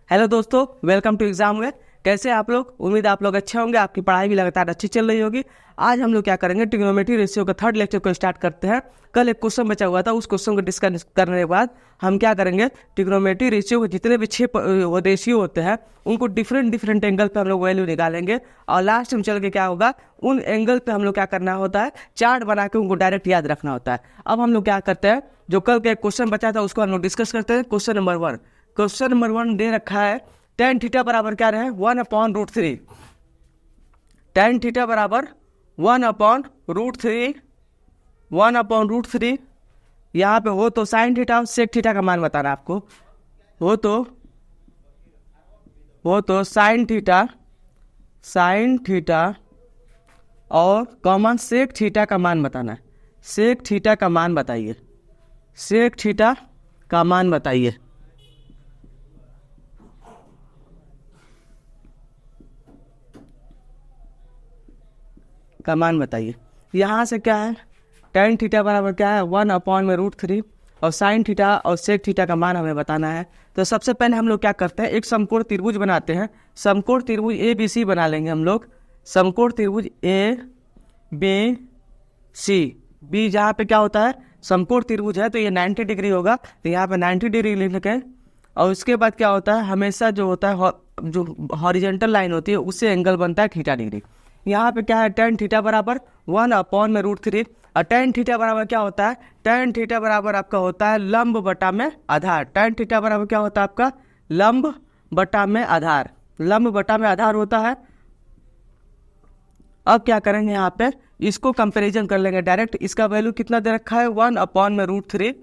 Hello दोस्तों, welcome to exam वे। कैसे आप लोग? उम्मीद आप लोग अच्छे होंगे, आपकी पढ़ाई भी लगातार अच्छी चल रही होगी। आज हम लोग क्या करेंगे, ट्रिग्नोमेट्री रेशियो का थर्ड लेक्चर को स्टार्ट करते हैं। कल एक क्वेश्चन बचा हुआ था, उस क्वेश्चन को डिस्कस करने के बाद हम क्या करेंगे, ट्रिग्नोमेट्री रेशियो के जितने भी 6 रेशियो होते हैं उनको डिफरेंट एंगल पे हम लोग वैल्यू निकालेंगे और लास्ट में चल के क्या होगा, उन एंगल पे हम लोग क्या करना होता है, चार्ट बना के उनको डायरेक्ट याद रखना होता है। अब हम लोग क्या करते हैं, जो कल का एक क्वेश्चन बचा था उसको हम लोग डिस्कस करते हैं। क्वेश्चन नंबर 1 दे रखा है tan थीटा बराबर क्या रहे, 1/√3। tan थीटा बराबर 1/√3, 1/√3। यहाँ पे हो तो साइन थीटा और सेक थीटा का मान बताना आपको। हो तो साइन थीटा और कॉमन सेक थीटा का मान बताना है। सेक थीटा का मान बताइए, सेक थीटा का मान बताइए। का मान बताइए। यहाँ से क्या है, tan थीटा बराबर क्या है, 1/√3 और साइन थीटा और सेक थीटा का मान हमें बताना है। तो सबसे पहले हम लोग क्या करते हैं, एक समकोण त्रिभुज बनाते हैं। समकोण त्रिभुज ABC बना लेंगे हम लोग। समकोण त्रिभुज ABC, बी जहाँ पे क्या होता है, समकोण त्रिभुज है तो ये 90 डिग्री होगा, तो यहाँ पे 90 डिग्री लिख के, और उसके बाद क्या होता है, हमेशा जो होता है जो हॉरिजेंटल लाइन होती है उससे एंगल बनता है थीटा डिग्री। यहाँ पे क्या है, tan थीटा बराबर 1/√3 और tan थीटा बराबर क्या होता है, tan थीटा बराबर आपका होता है लंब बटा में आधार। tan थीटा बराबर क्या होता है आपका, लंब बटा में आधार, लंब बटा में आधार होता है। अब क्या करेंगे, यहाँ पे इसको कंपैरिजन कर लेंगे डायरेक्ट। इसका वैल्यू कितना दे रखा है, 1/√3,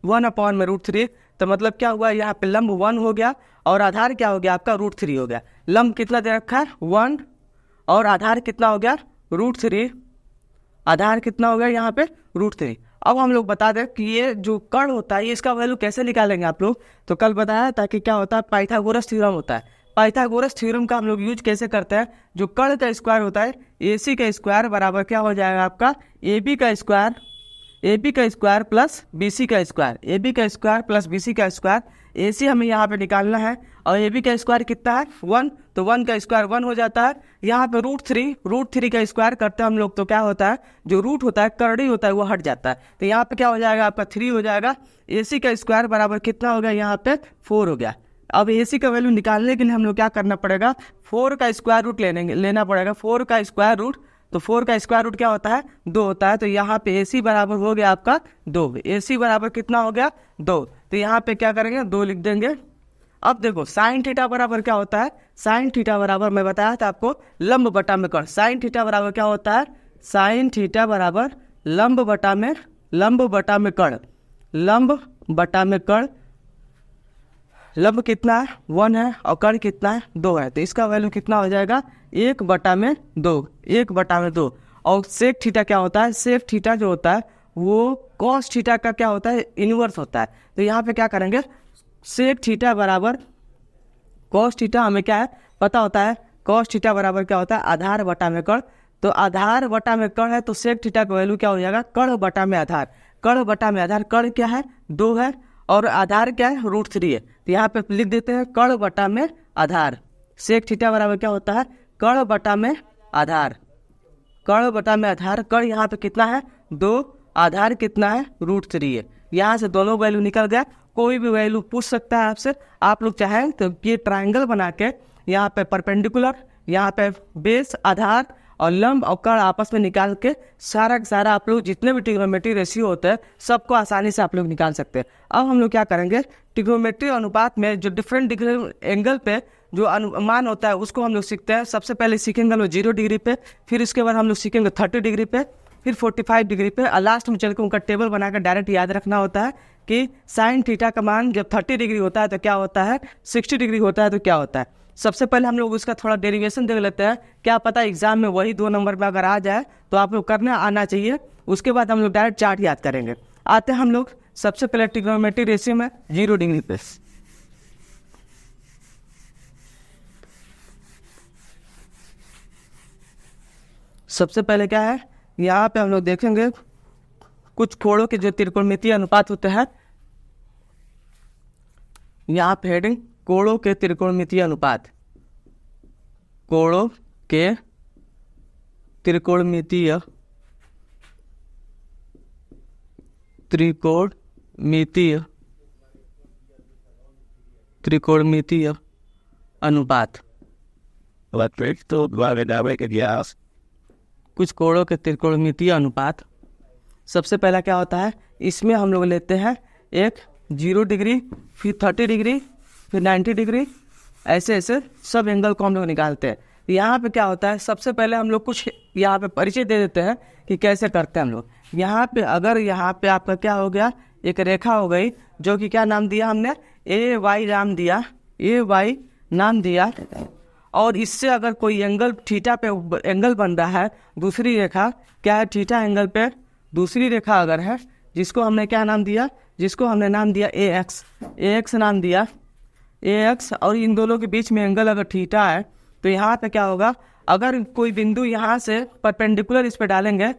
1/√3। तो मतलब क्या हुआ, यहाँ पे लंब 1 हो गया और आधार क्या हो गया आपका, √3 हो गया। लंब कितना दे रखा है, 1, और आधार कितना हो गया, √3। आधार कितना हो गया यहाँ पे, √3। अब हम लोग बता दें कि ये जो कर्ण होता है, ये इसका वैल्यू कैसे निकालेंगे आप लोग। तो कल बताया था कि क्या होता है, पाइथागोरस थ्योरम होता है। पाइथागोरस थ्योरम का हम लोग यूज कैसे करते हैं, जो कर्ण का स्क्वायर होता है, AC का स्क्वायर बराबर क्या हो जाएगा आपका, AB का स्क्वायर प्लस BC का स्क्वायर, AB का स्क्वायर प्लस BC का स्क्वायर। AC हमें यहाँ पे निकालना है और AB का स्क्वायर कितना है, 1, तो 1 का स्क्वायर 1 हो जाता है। यहाँ पे √3 का स्क्वायर करते हैं हम लोग, तो क्या होता है, जो रूट होता है, कर्णी होता है, वो हट जाता है। तो यहाँ पे क्या हो जाएगा आपका, 3 हो जाएगा। AC का स्क्वायर बराबर कितना हो गया, यहाँ पे 4 हो गया। अब AC का वैल्यू निकालने के लिए हम लोग क्या करना पड़ेगा, 4 का स्क्वायर रूट लेना पड़ेगा। 4 का स्क्वायर रूट, तो 4 का स्क्वायर रूट क्या होता है, 2 होता है। तो यहाँ पे AC बराबर हो गया आपका 2। AC बराबर कितना हो गया, 2। तो यहाँ पे क्या करेंगे, 2 लिख देंगे। अब देखो साइन थीटा बराबर क्या होता है, साइन थीटा बराबर मैं बताया था आपको, लंब बटा में कर्ण। साइन थीटा बराबर क्या होता है, साइन थीटा बराबर लंब बटा में कर्ण, लंब बटा में कर्ण। लंब कितना है, 1 है और कर्ण कितना है, 2 है। तो इसका वैल्यू कितना हो जाएगा, 1/2। और सेक थीटा क्या होता है, सेक थीटा जो होता है वो कॉस थीटा का क्या होता है, इनवर्स होता है। तो यहाँ पे क्या करेंगे, सेक थीटा बराबर कॉस थीटा हमें क्या है पता होता है, कॉस थीटा बराबर क्या होता है, आधार बटा में कर्ण। तो आधार बटा में कर्ण है, तो सेक थीटा का वैल्यू क्या हो जाएगा, कर्ण बटा में आधार। कर्ण बटा में आधार, कर्ण क्या है, 2 है और आधार क्या है, √3 है। तो यहाँ पे लिख देते हैं कर्ण बटा में आधार। सेक थीटा बराबर क्या होता है, कर्ण बटा में आधार, कर्ण बटा में आधार। कर्ण यहाँ पे कितना है, 2, आधार कितना है, √3 है। यहाँ से दोनों वैल्यू निकल गया। कोई भी वैल्यू पूछ सकता है आपसे, आप लोग चाहें तो ये ट्रायंगल बना के यहाँ पे परपेंडिकुलर, यहाँ पे बेस, आधार और लंब और कर्ण आपस में निकाल के सारा का सारा आप लोग जितने भी ट्रिग्नोमेट्री रेशियो होते हैं सबको आसानी से आप लोग निकाल सकते हैं। अब हम लोग क्या करेंगे, ट्रिग्नोमेट्री अनुपात में जो डिफरेंट एंगल पे जो अनुमान होता है उसको हम लोग सीखते हैं। सबसे पहले सीखेंगे हम लोग 0 डिग्री पे, फिर इसके बाद हम लोग सीखेंगे 30 डिग्री पे, फिर 45 डिग्री पे, और लास्ट में चल के उनका टेबल बनाकर डायरेक्ट याद रखना होता है कि साइन थीटा का मान जब 30 डिग्री होता है तो क्या होता है, 60 डिग्री होता है तो क्या होता है। सबसे पहले हम लोग उसका थोड़ा डेरिवेशन देख लेते हैं, क्या पता एग्जाम में वही 2 नंबर में अगर आ जाए तो आप लोग करना आना चाहिए। उसके बाद हम लोग डायरेक्ट चार्ट याद करेंगे। आते हैं हम लोग सबसे पहले ट्रिग्नोमेट्री रेशियो में 0 डिग्री पे। सबसे पहले क्या है, यहाँ पे हम लोग देखेंगे कुछ कोणों के जो त्रिकोणमितीय अनुपात होते हैं, यहाँ पे हेडिंग कोणों के त्रिकोणमितीय अनुपात, कोणों के त्रिकोणमितीय अनुपात। कुछ कोणों के त्रिकोणमितीय अनुपात। सबसे पहला क्या होता है, इसमें हम लोग लेते हैं एक 0 डिग्री, फिर 30 डिग्री, फिर 90 डिग्री, ऐसे ऐसे सब एंगल को हम लोग निकालते हैं। यहाँ पे क्या होता है, सबसे पहले हम लोग कुछ यहाँ पे परिचय दे देते हैं कि कैसे करते हैं हम लोग। यहाँ पे अगर यहाँ पे आपका क्या हो गया, एक रेखा हो गई जो कि क्या नाम दिया हमने, ए वाई नाम दिया, और इससे अगर कोई एंगल थीटा पे एंगल बन रहा है, दूसरी रेखा क्या है, थीटा एंगल पे दूसरी रेखा अगर है, जिसको हमने क्या नाम दिया, जिसको हमने नाम दिया ए एक्स नाम दिया, ए एक्स, और इन दोनों के बीच में एंगल अगर थीटा है, तो यहाँ पे क्या होगा, अगर कोई बिंदु यहाँ से परपेंडिकुलर इस पे डालेंगे,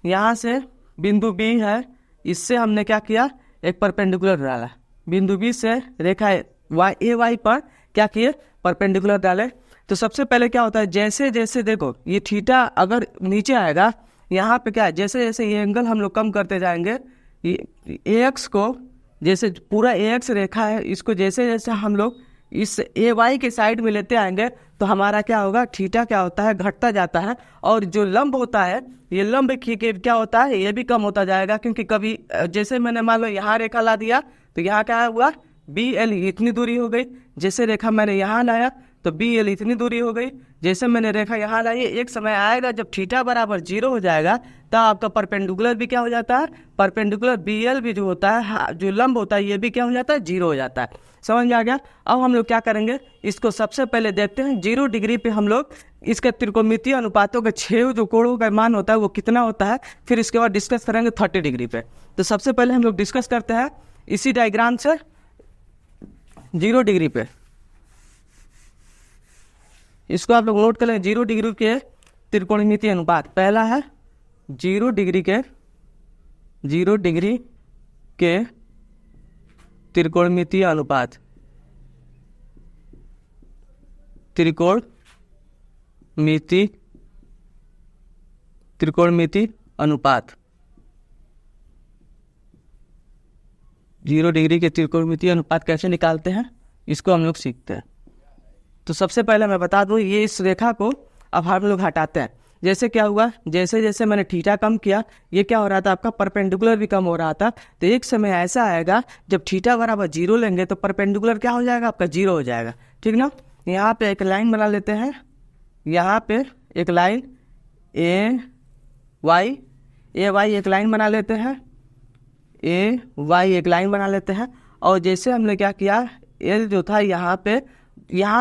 यहाँ से बिंदु बी है, इससे हमने क्या किया, एक परपेंडिकुलर डाला, बिंदु बी से रेखा ए वाई पर क्या किए, परपेंडिकुलर डाले। तो सबसे पहले क्या होता है, जैसे जैसे देखो ये थीटा अगर नीचे आएगा, यहाँ पे क्या है, जैसे जैसे ये एंगल हम लोग कम करते जाएंगे, ए एक्स को, जैसे पूरा ए एक्स रेखा है, इसको जैसे जैसे हम लोग इस ए वाई के साइड में लेते आएंगे, तो हमारा क्या होगा, थीटा क्या होता है, घटता जाता है, और जो लंब होता है, ये लंब क्या होता है, ये भी कम होता जाएगा, क्योंकि कभी जैसे मैंने मान लो यहाँ रेखा ला दिया, तो यहाँ क्या हुआ, बी एल इतनी दूरी हो गई, जैसे रेखा मैंने यहाँ लाया तो बी एल इतनी दूरी हो गई, जैसे मैंने रेखा यहाँ लाई, एक समय आएगा जब थीटा बराबर 0 हो जाएगा, तब आपका परपेंडिकुलर भी क्या हो जाता है, परपेंडिकुलर बी एल भी जो होता है, जो लंब होता है, ये भी क्या हो जाता है, 0 हो जाता है। समझ में आ गया। अब हम लोग क्या करेंगे, इसको सबसे पहले देखते हैं 0 डिग्री पे हम लोग इसके त्रिकोणमितीय अनुपातों के 6 जो कोणों का मान होता है वो कितना होता है, फिर इसके बाद डिस्कस करेंगे 30 डिग्री पे। तो सबसे पहले हम लोग डिस्कस करते हैं इसी डायग्राम से 0 डिग्री पे, इसको आप लोग नोट कर लें। 0 डिग्री के त्रिकोणमितीय अनुपात, पहला है 0 डिग्री के त्रिकोणमितीय अनुपात, त्रिकोणमितीय अनुपात। 0 डिग्री के त्रिकोणमितीय अनुपात कैसे निकालते हैं, इसको हम लोग सीखते हैं। तो सबसे पहले मैं बता दूं, ये इस रेखा को अब हम लोग हटाते हैं। जैसे क्या हुआ, जैसे जैसे मैंने थीटा कम किया, ये क्या हो रहा था, आपका परपेंडिकुलर भी कम हो रहा था। तो एक समय ऐसा आएगा जब थीटा बराबर 0 लेंगे तो परपेंडिकुलर क्या हो जाएगा, आपका 0 हो जाएगा, ठीक ना। यहाँ पे एक लाइन बना लेते हैं, यहाँ पे एक लाइन ए वाई एक लाइन बना लेते हैं, ए वाई एक लाइन बना लेते हैं। और जैसे हमने क्या किया, एल जो था यहाँ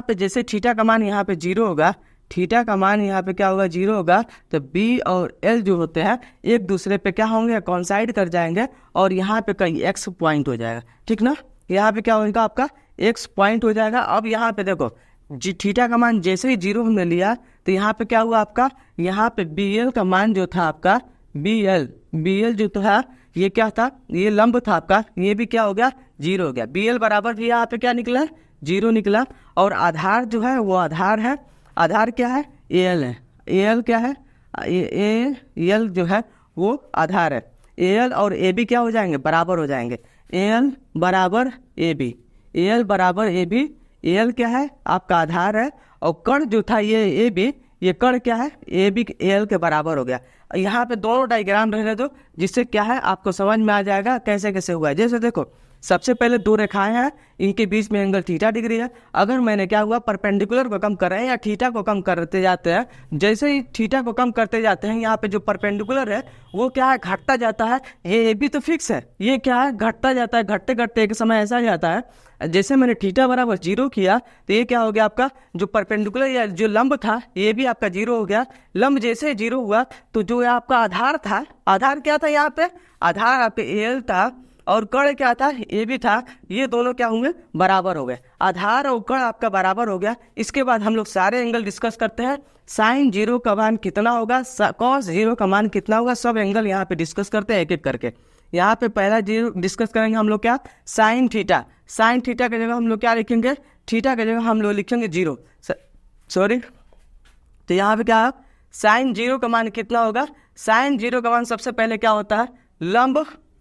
पे जैसे थीटा का मान यहाँ पे 0 होगा, थीटा का मान यहाँ पे क्या होगा, 0 होगा, तो बी और एल जो होते हैं एक दूसरे पे क्या होंगे, कॉन्साइड कर जाएंगे, और यहाँ पे कहीं एक्स पॉइंट हो जाएगा, ठीक ना। यहाँ पे क्या होगा, आपका एक्स पॉइंट हो जाएगा। अब यहाँ पे देखो, थीटा का मान जैसे ही 0 हमने लिया, तो यहाँ पे क्या हुआ, आपका यहाँ पे बी एल का मान जो था, आपका बी एल जो था, ये क्या था, ये लंब था आपका, ये भी क्या हो गया, 0 हो गया। बी एल बराबर भी यहाँ पे क्या निकला, 0 निकला। और आधार जो है वो आधार है, आधार क्या है, ए एल है, ए एल क्या है, ए एल जो है वो आधार है। ए एल और ए बी क्या हो जाएंगे, बराबर हो जाएंगे। ए एल बराबर ए बी, ए एल बराबर ए बी, ए एल क्या है, आपका आधार है, और कण जो था ये ए बी, ये कण क्या है, ए बी ए एल के बराबर हो गया। यहाँ पे दोनों डायग्राम रहने दो, जिससे क्या है आपको समझ में आ जाएगा कैसे कैसे हुआ है। जैसे देखो, सबसे पहले 2 रेखाएं हैं, इनके बीच में एंगल थीटा डिग्री है। अगर मैंने क्या हुआ, परपेंडिकुलर को कम कर रहे हैं या थीटा को कम करते जाते हैं, जैसे ही थीटा को कम करते जाते हैं, यहाँ पे जो परपेंडिकुलर है वो क्या है, घटता जाता है। ये भी तो फिक्स है, ये क्या है, घटता जाता है, घटते घटते एक समय ऐसा जाता है, जैसे मैंने थीटा बराबर 0 किया, तो ये क्या हो गया, आपका जो परपेंडिकुलर या जो लंब था ये भी आपका 0 हो गया। लंब जैसे 0 हुआ, तो जो आपका आधार था, आधार क्या था, यहाँ पे आधार आपके एल था, और कण क्या था, ये भी था, ये दोनों क्या होंगे, बराबर हो गए। आधार और कण आपका बराबर हो गया। इसके बाद हम लोग सारे एंगल डिस्कस करते हैं। साइन 0 का मान कितना होगा, कॉस 0 का मान कितना होगा, सब एंगल यहाँ पे डिस्कस करते हैं एक एक करके। यहाँ पे पहला 0 डिस्कस करेंगे हम लोग, क्या, साइन थीटा। साइन थीटा की जगह हम लोग क्या लिखेंगे, थीटा की जगह हम लोग लिखेंगे 0, सॉरी। तो यहाँ पे क्या है, साइन 0 का मान कितना होगा, साइन 0 का मान सबसे पहले क्या होता है,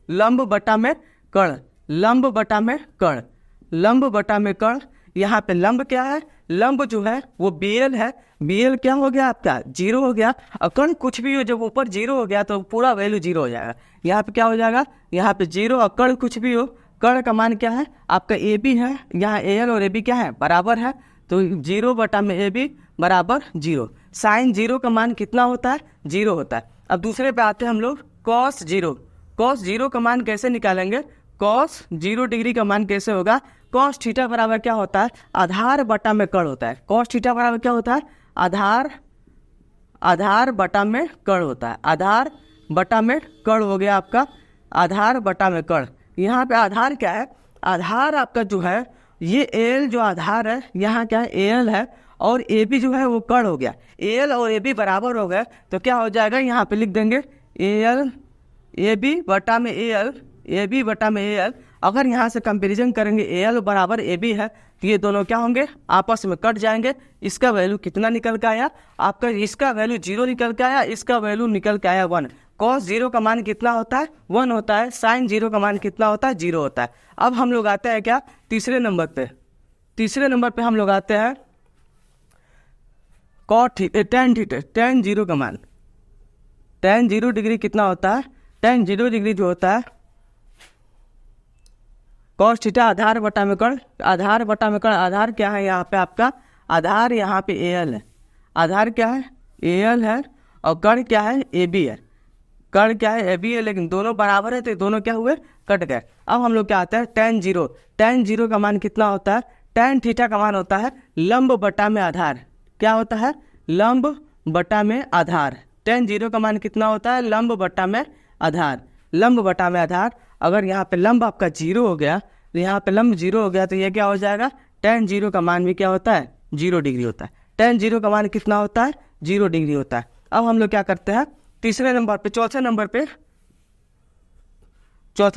लंब बटा में कर्ण, लंब बटा में कर्ण, लंब बटा में कर्ण। यहाँ पे लंब क्या है, लंब जो है वो BL है, BL क्या हो गया आपका 0 हो गया, और कर्ण कुछ भी हो जब ऊपर 0 हो गया तो पूरा वैल्यू 0 हो जाएगा। यहाँ पे क्या हो जाएगा, यहाँ पे 0 और कर्ण कुछ भी हो, कर्ण का मान क्या है आपका AB है, यहाँ AL और AB क्या है बराबर है, तो 0 बटा में AB बराबर 0। साइन 0 का मान कितना होता है, 0 होता है। अब दूसरे पे आते हैं हम लोग, कॉस 0, कॉस 0 का मान कैसे निकालेंगे, कॉस 0 डिग्री का मान कैसे होगा, कॉस थीटा बराबर क्या होता है, आधार बटा में कर्ण होता है। कॉस थीटा बराबर क्या होता है, आधार बटा में कर्ण होता है, आधार बटा में कर्ण हो गया आपका, आधार बटा में कर्ण। यहाँ पे आधार क्या है, आधार आपका जो है ये AL जो आधार है, यहाँ क्या है AL है, और AB जो है वो कर्ण हो गया। AL और AB बराबर हो गए तो क्या हो जाएगा, यहाँ पे लिख देंगे AL AB बटा में AL, AB बटा में AL। अगर यहाँ से कंपैरिजन करेंगे AL बराबर AB है तो ये दोनों क्या होंगे, आपस में कट जाएंगे। इसका वैल्यू कितना निकल के आया आपका, इसका वैल्यू 0 निकल के आया, इसका वैल्यू निकल के आया 1। कॉस 0 का मान कितना होता है, 1 होता है। साइन 0 का मान कितना होता है, 0 होता है। अब हम लोग आते हैं क्या, तीसरे नंबर पे, तीसरे नंबर पे हम लोग आते हैं tan 0 का मान, tan 0 डिग्री कितना होता है, tan 0 डिग्री जो होता है कॉस थीटा आधार बटा में कर्ण, आधार बटा में कर्ण। आधार क्या है यहाँ पे आपका, आधार यहाँ पे AL है, आधार क्या है AL है, और कर्ण क्या है AB है, कर्ण क्या है AB है, लेकिन दोनों बराबर है तो दोनों क्या हुए, कट गए। अब हम लोग क्या आता है tan 0, tan 0 का मान कितना होता है, tan थीटा का मान होता है लंब बटा में आधार, क्या होता है लंब बटा में आधार। tan 0 का मान कितना होता है, लंब बटा में आधार, लंब बटा में आधार। अगर यहाँ पे लंब आपका 0 हो गया तो यहाँ पे लंब 0 हो गया तो ये क्या हो जाएगा, tan 0 का मान भी क्या होता है 0 डिग्री होता है। tan 0 का मान कितना होता है, 0 डिग्री होता है। अब हम लोग क्या करते हैं तीसरे नंबर पे, चौथे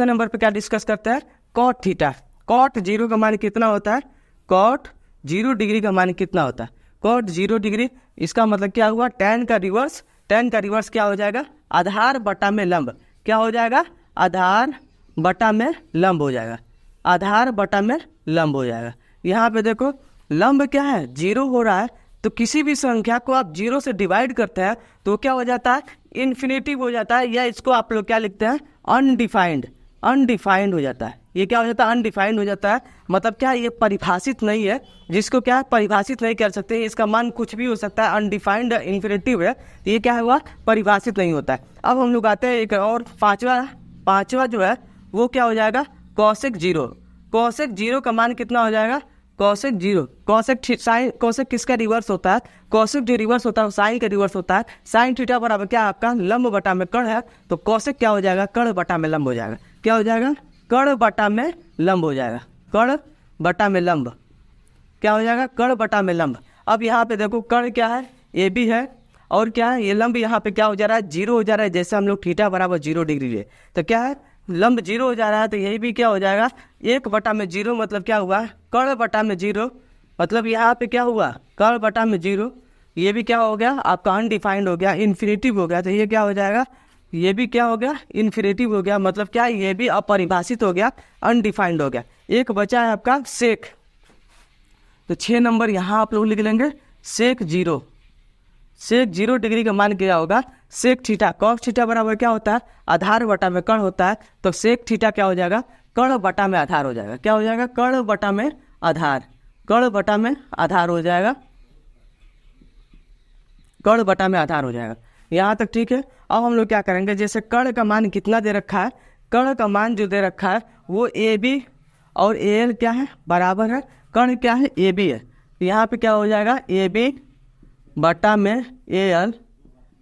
नंबर पे क्या डिस्कस करते हैं, कॉट थीटा। कॉट 0 का मान कितना होता है, कॉट 0 डिग्री का मान कितना होता है, कॉट 0 डिग्री। इसका मतलब क्या हुआ, tan का रिवर्स, tan का रिवर्स क्या हो जाएगा, आधार बटा में लंब, क्या हो जाएगा आधार बटा में लंब हो जाएगा, आधार बटा में लंब हो जाएगा। यहाँ पे देखो लंब क्या है 0 हो रहा है, तो किसी भी संख्या को आप 0 से डिवाइड करते हैं तो क्या हो जाता है, इन्फिनिटी हो जाता है, या इसको आप लोग क्या लिखते हैं अनडिफाइंड, अनडिफाइंड हो जाता है। ये क्या हो जाता है, अनडिफाइंड हो जाता है। मतलब क्या, ये परिभाषित नहीं है, जिसको क्या परिभाषित नहीं कर सकते, इसका मान कुछ भी हो सकता है, अनडिफाइंड इन्फिनिटिव है, तो ये क्या हुआ परिभाषित नहीं होता है। अब हम लोग आते हैं एक और पांचवा जो है वो क्या हो जाएगा, कॉसेक 0। कॉसेक 0 का मान कितना हो जाएगा, कॉसेक 0, कॉसेक किसका रिवर्स होता है, कॉसेक जो रिवर्स होता है साइन का रिवर्स होता है। साइन थीटा बराबर क्या आपका लंब बटा में कर्ण है, तो कॉसेक क्या हो जाएगा, कर्ण बटा में लंब हो जाएगा। क्या हो जाएगा, कर्ण बटा में लंब हो जाएगा, कर्ण बटा में लंब क्या हो जाएगा, कर्ण बटा में लंब। अब यहाँ पे देखो कर्ण क्या है AB है, और क्या है ये लंब यहाँ पे क्या हो जा रहा है 0 हो जा रहा है। जैसे हम लोग थीटा बराबर 0 डिग्री है तो क्या है लंब 0 हो जा रहा है, तो यही भी क्या हो जाएगा 1 बटा में 0, मतलब क्या हुआ कर्ण बटा में 0, मतलब यहाँ पे क्या हुआ कर्ण बटा में 0। ये भी क्या हो गया आपका अनडिफाइंड हो गया, इन्फिनिटिव हो गया, तो ये क्या हो जाएगा, ये भी क्या हो गया इन्फिनिटिव हो गया, मतलब क्या ये भी अपरिभाषित हो गया, अनडिफाइंड हो गया। एक बचा है आपका सेक, तो 6 नंबर यहाँ आप लोग लिख लेंगे सेक 0। सेक 0 डिग्री का मान क्या होगा, सेक थीटा, कॉस थीटा बराबर क्या होता है आधार बटा में कर्ण होता है, तो सेक थीटा क्या हो जाएगा कर्ण बटा में आधार हो जाएगा। क्या हो जाएगा, कर्ण बटा में आधार, कर्ण बटा में आधार हो जाएगा, कर्ण बटा में आधार हो जाएगा। यहाँ तक ठीक है। अब हम लोग क्या करेंगे, जैसे कर्ण का मान कितना दे रखा है, कर्ण का मान जो दे रखा है वो AB और AL क्या है बराबर है, कर्ण क्या है AB है, यहाँ पे क्या हो जाएगा AB बटा में AL,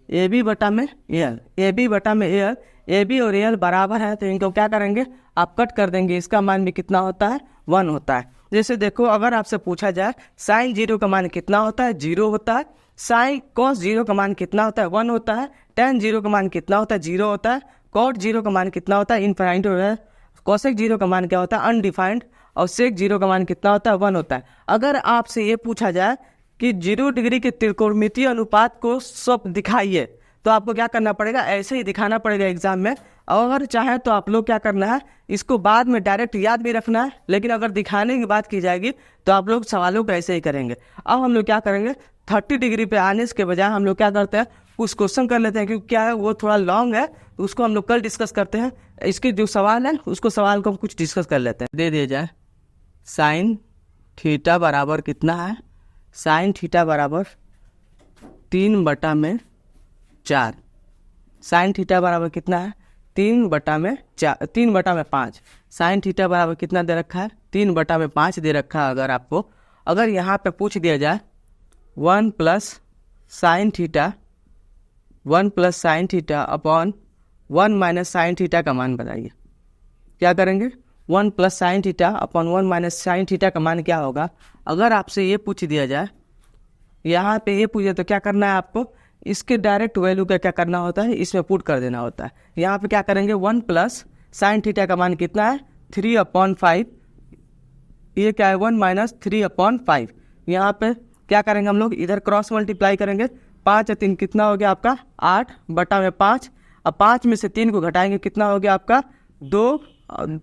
AB बटा में AL, AB बटा में AL, AB और AL बराबर है, तो इनको क्या करेंगे आप कट कर देंगे। इसका मान भी कितना होता है 1 होता है। जैसे देखो अगर आपसे पूछा जाए साइन 0 का मान कितना होता है 0 होता है, साइन कॉस 0 का मान कितना होता है 1 होता है, tan 0 का मान कितना होता है 0 होता है, कॉट 0 का मान कितना होता है इनफाइनाइट होता है, कॉसेक 0 का मान क्या होता है अनडिफाइंड, और सेक 0 का मान कितना होता है 1 होता है। अगर आपसे ये पूछा जाए कि 0 डिग्री के त्रिकोणमितीय अनुपात को सब दिखाइए, तो आपको क्या करना पड़ेगा, ऐसे ही दिखाना पड़ेगा एग्जाम में। और अगर चाहे तो आप लोग क्या करना है, इसको बाद में डायरेक्ट याद भी रखना है, लेकिन अगर दिखाने की बात की जाएगी तो आप लोग सवालों को ऐसे ही करेंगे। अब हम लोग क्या करेंगे, 30 डिग्री पे आने के बजाय हम लोग क्या करते हैं, कुछ क्वेश्चन कर लेते हैं, क्योंकि क्या है वो थोड़ा लॉन्ग है, तो उसको हम लोग कल डिस्कस करते हैं। इसके जो सवाल है उसको सवाल को हम कुछ डिस्कस कर लेते हैं। दे दिया जाए साइन थीटा बराबर कितना है, साइन थीटा बराबर 3/4। साइन थीटा बराबर कितना है 3/5। साइन थीटा बराबर कितना दे रखा है 3/5 दे रखा है। अगर आपको अगर यहाँ पे पूछ दिया जाए 1 plus sine theta upon 1 minus sine theta का मान बताइए, क्या करेंगे, 1 plus sine theta upon 1 minus sine theta का मान क्या होगा। अगर आपसे ये पूछ दिया जाए, यहाँ पे ये पूछे तो क्या करना है आपको, इसके डायरेक्ट वैल्यू का क्या करना होता है, इसमें पुट कर देना होता है। यहाँ पे क्या करेंगे, 1 प्लस साइन थीटा का मान कितना है 3/5, ये क्या है 1 माइनस 3/5। यहाँ पे क्या करेंगे हम लोग, इधर क्रॉस मल्टीप्लाई करेंगे, 5 और 3 कितना हो गया आपका 8/5। अब 5 में से 3 को घटाएंगे कितना हो गया आपका 2,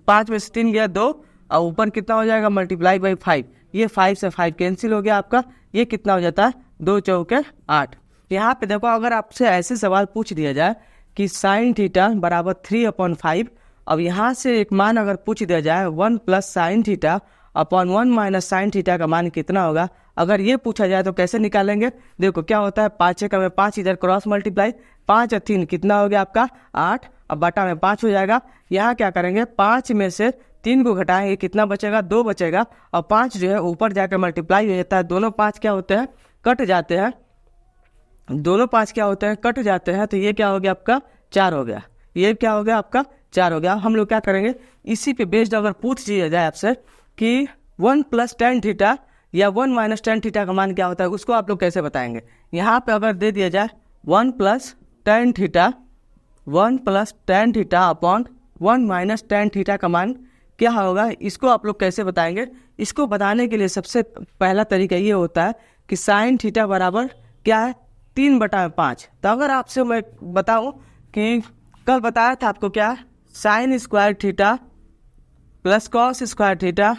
5 में से 3 गया 2, और ऊपर कितना हो जाएगा मल्टीप्लाई बाई 5, ये 5 से 5 कैंसिल हो गया आपका, ये कितना हो जाता है 2 चौके 8। यहाँ पे देखो अगर आपसे ऐसे सवाल पूछ दिया जाए कि साइन थीटा बराबर 3/5, अब यहाँ से एक मान अगर पूछ दिया जाए 1 plus sine theta upon 1 minus sine theta का मान कितना होगा, अगर ये पूछा जाए तो कैसे निकालेंगे। देखो क्या होता है, 5 का में 5 इधर क्रॉस मल्टीप्लाई, 5 और 3 कितना हो गया आपका 8, अब बटा में 5 हो जाएगा। यहाँ क्या करेंगे, 5 में से 3 को घटाएंगे कितना बचेगा 2 बचेगा, और 5 जो है ऊपर जाकर मल्टीप्लाई हो जाता है, दोनों 5 क्या होते हैं कट जाते हैं, दोनों 5 क्या होते हैं कट जाते हैं, तो ये क्या हो गया आपका 4 हो गया, ये क्या हो गया आपका 4 हो गया। हम लोग क्या करेंगे, इसी पे बेस्ड अगर पूछ दिया जाए आपसे कि 1 प्लस टेन थीटा या 1 माइनस टेन थीटा का मान क्या होता है, उसको आप लोग कैसे बताएंगे। यहाँ पे अगर दे दिया जाए 1 plus tan theta upon 1 minus tan theta का मान क्या होगा, इसको आप लोग कैसे बताएंगे। इसको बताने के लिए सबसे पहला तरीका ये होता है कि साइन थीटा बराबर क्या है 3/5। तो अगर आपसे मैं बताऊं कि कल बताया था आपको क्या, sine square theta plus cos square theta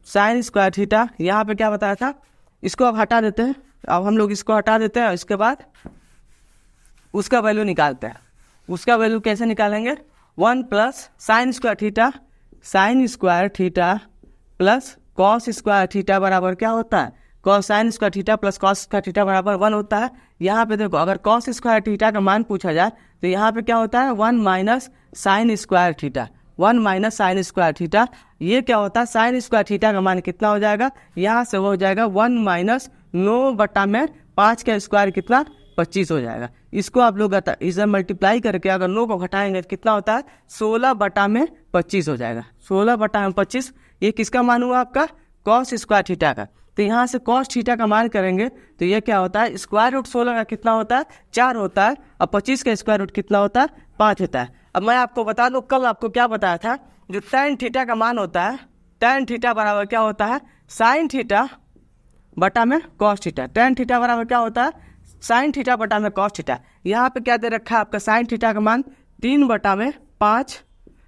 sine square theta, यहाँ पे क्या बताया था, इसको अब हटा देते हैं। अब हम लोग इसको हटा देते हैं, इसके बाद उसका वैल्यू निकालते हैं। उसका वैल्यू कैसे निकालेंगे, 1 plus sine square theta plus cos square theta बराबर क्या होता है, cos sine square theta plus cos square theta बराबर 1 होता है। यहाँ पे देखो अगर कॉस स्क्वायर थीटा का मान पूछा जाए तो यहाँ पे क्या होता है 1 minus sine square theta, 1 minus sine square theta, ये क्या होता है साइन स्क्वायर थीटा का मान कितना हो जाएगा, यहाँ से वो हो जाएगा 1 माइनस 9/5 का स्क्वायर कितना 25 हो जाएगा। इसको आप लोग इधर मल्टीप्लाई करके अगर 9 को घटाएंगे तो कितना होता है 16/25 हो जाएगा, 16/25। ये किसका मान हुआ आपका कॉस स्क्वायर थीटा का। तो यहाँ से कॉस थीटा का मान करेंगे तो ये क्या होता है, स्क्वायर रूट 16 का कितना होता है 4 होता है, और 25 का स्क्वायर रूट कितना होता है 5 होता है। अब मैं आपको बता दूं कल आपको क्या बताया था, जो tan थीटा का मान होता है, tan थीटा बराबर क्या होता है साइन थीटा बटा में कॉस थीटा। tan थीटा बराबर क्या होता है साइन थीटा बटा में कॉस थीटा। यहाँ पे क्या दे रखा है आपका साइन थीटा का मान 3/5,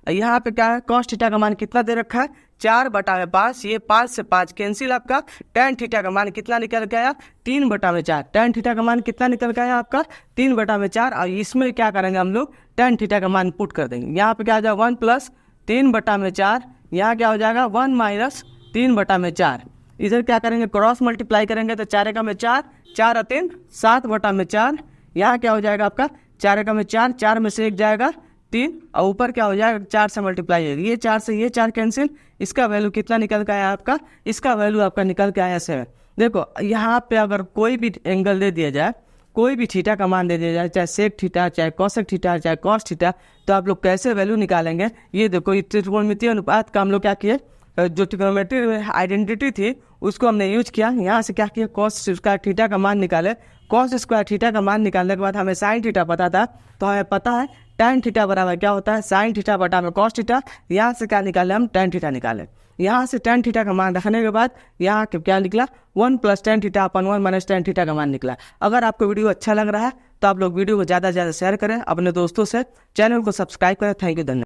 यहाँ पे क्या है कॉस थीटा का मान कितना दे रखा है 4/5, ये 5 से 5 कैंसिल, आपका tan थीटा का मान कितना निकल के आया 3/4। tan थीटा का मान कितना निकल के आया आपका 3/4, और इसमें क्या करेंगे हम लोग tan थीटा का मान पुट कर देंगे। यहाँ पे क्या हो जाएगा 1 प्लस 3/4, यहाँ क्या हो जाएगा 1 माइनस 3/4। इधर क्या करेंगे क्रॉस मल्टीप्लाई करेंगे तो 4 का में 4, 4 और 3 7/4, यहाँ क्या हो जाएगा आपका 4 का में 4, 4 में से 1 जाएगा 3, और ऊपर क्या हो जाएगा 4 से मल्टीप्लाई होगी, ये 4 से ये 4 कैंसिल, इसका वैल्यू कितना निकल के आया आपका, इसका वैल्यू आपका निकल के आया 7। देखो यहाँ पे अगर कोई भी एंगल दे दिया जाए, कोई भी थीटा का मान दे दिया जाए, चाहे सेक थीटा, चाहे कॉसेक थीटा, चाहे कॉस थीटा, तो आप लोग कैसे वैल्यू निकालेंगे। ये देखो त्रिकोणमितीय अनुपात का हम लोग क्या किए, जो ट्रिग्नोमेट्री आइडेंटिटी थी उसको हमने यूज किया। यहाँ से क्या किया कॉस स्क्वायर थीटा का मान निकाले, कॉस स्क्वायर थीटा का मान निकालने के बाद हमें साइन थीटा पता था, तो हमें पता है tan थीटा बराबर क्या होता है साइन थीटा बटा में कॉस थीटा। यहाँ से क्या निकाले हम tan थीटा निकाले। यहाँ से tan थीटा का मान रखने के बाद यहाँ क्या निकला 1 + tan थीटा अपन 1 - tan थीटा का मान निकला। अगर आपको वीडियो अच्छा लग रहा है तो आप लोग वीडियो को ज़्यादा से ज़्यादा शेयर करें अपने दोस्तों से, चैनल को सब्सक्राइब करें। थैंक यू, धन्यवाद।